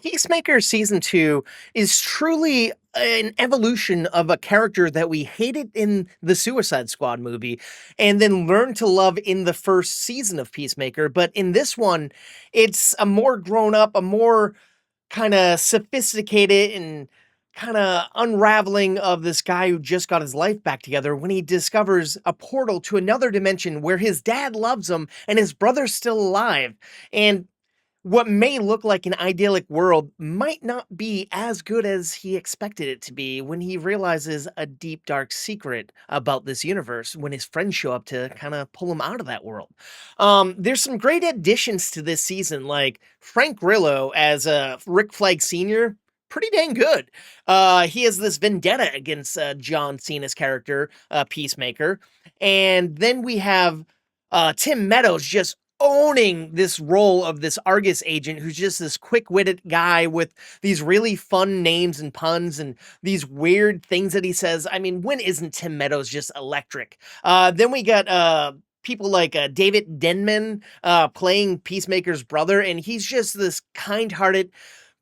Peacemaker season 2 is truly an evolution of a character that we hated in the Suicide Squad movie and then learned to love in the first season of Peacemaker. But in this one, it's a more grown up, a more kind of sophisticated and kind of unraveling of this guy who just got his life back together when he discovers a portal to another dimension where his dad loves him and his brother's still alive. And what may look like an idyllic world might not be as good as he expected it to be when he realizes a deep, dark secret about this universe when his friends show up to kind of pull him out of that world. There's some great additions to this season, like Frank Grillo as Rick Flag Sr. Pretty dang good. He has this vendetta against John Cena's character, Peacemaker. And then we have Tim Meadows just owning this role of this Argus agent who's just this quick-witted guy with these really fun names and puns and these weird things that he says. I mean, when isn't Tim Meadows just electric? Then we got people like David Denman playing Peacemaker's brother, and he's just this kind-hearted,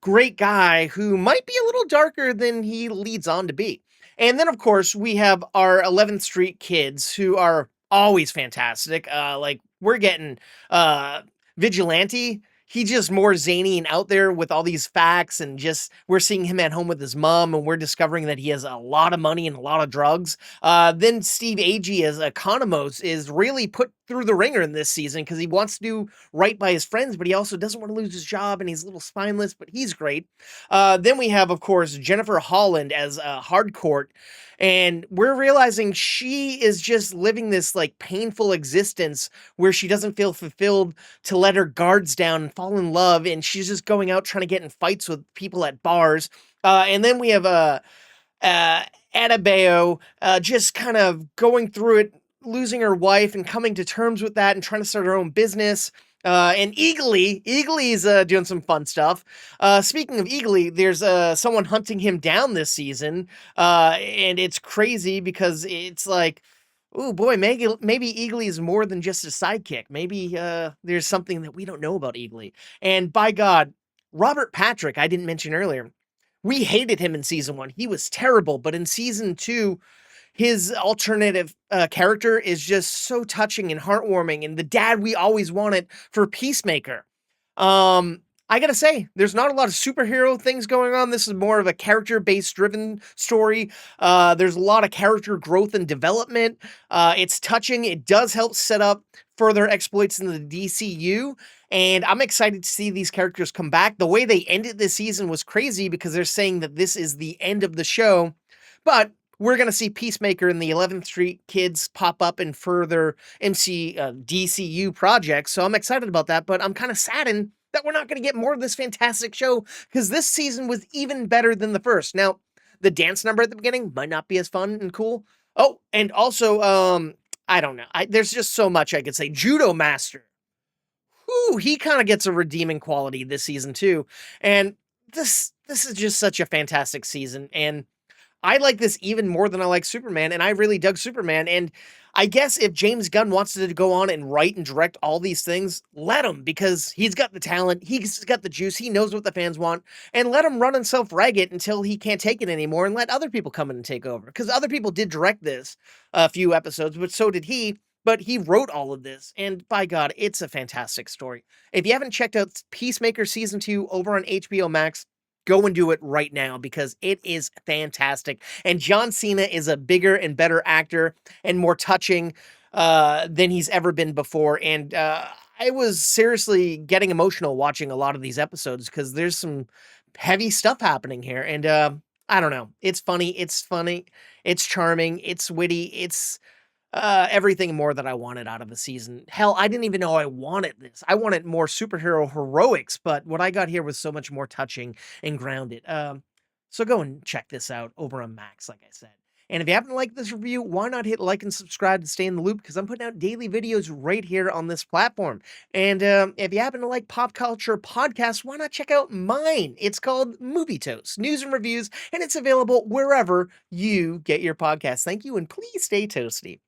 great guy who might be a little darker than he leads on to be. And then, of course, we have our 11th Street kids who are always fantastic. Like we're getting Vigilante. He's just more zany and out there with all these facts, and just we're seeing him at home with his mom, and we're discovering that he has a lot of money and a lot of drugs. Then Steve Agee as Economos is really put through the ringer in this season because he wants to do right by his friends, but he also doesn't want to lose his job, and he's a little spineless, but he's great. Then we have, of course, Jennifer Holland as Hardcourt, and we're realizing she is just living this like painful existence where she doesn't feel fulfilled to let her guards down and fall in love, and she's just going out trying to get in fights with people at bars. And then we have Adebayo just kind of going through it, losing her wife and coming to terms with that and trying to start her own business. And Eagly's doing some fun stuff. Speaking of Eagly, there's someone hunting him down this season, and it's crazy because it's like, oh boy, maybe Eagly is more than just a sidekick. Maybe there's something that we don't know about Eagly. And by God, Robert Patrick, I didn't mention earlier, we hated him in season 1. He was terrible, but in season 2, his alternative character is just so touching and heartwarming, and the dad we always wanted for Peacemaker. I gotta say, there's not a lot of superhero things going on. This is more of a character-based driven story. There's a lot of character growth and development. It's touching. It does help set up further exploits in the DCU, and I'm excited to see these characters come back. The way they ended this season was crazy because they're saying that this is the end of the show, but we're going to see Peacemaker and the 11th Street kids pop up in further DCU projects. So I'm excited about that, but I'm kind of saddened that we're not going to get more of this fantastic show because this season was even better than the first. Now, the dance number at the beginning might not be as fun and cool. Oh, and also, I don't know. There's just so much I could say. Judo Master. Whew, he kind of gets a redeeming quality this season too. And this is just such a fantastic season. And I like this even more than I like Superman, and I really dug Superman. And I guess if James Gunn wants to go on and write and direct all these things, let him, because he's got the talent, he's got the juice, he knows what the fans want, and let him run himself ragged until he can't take it anymore, and let other people come in and take over. Because other people did direct this a few episodes, but so did he. But he wrote all of this, and by God, it's a fantastic story. If you haven't checked out Peacemaker Season 2 over on HBO Max, go and do it right now because it is fantastic. And John Cena is a bigger and better actor and more touching than he's ever been before. And I was seriously getting emotional watching a lot of these episodes because there's some heavy stuff happening here. And I don't know. It's funny. It's charming. It's witty. It's everything more that I wanted out of the season. Hell, I didn't even know I wanted this. I wanted more superhero heroics, but what I got here was so much more touching and grounded. So go and check this out over on Max, like I said. And if you haven't liked this review, why not hit like and subscribe to stay in the loop? Because I'm putting out daily videos right here on this platform. And if you happen to like pop culture podcasts, why not check out mine? It's called Movie Toast, news and reviews, and it's available wherever you get your podcasts. Thank you, and please stay toasty.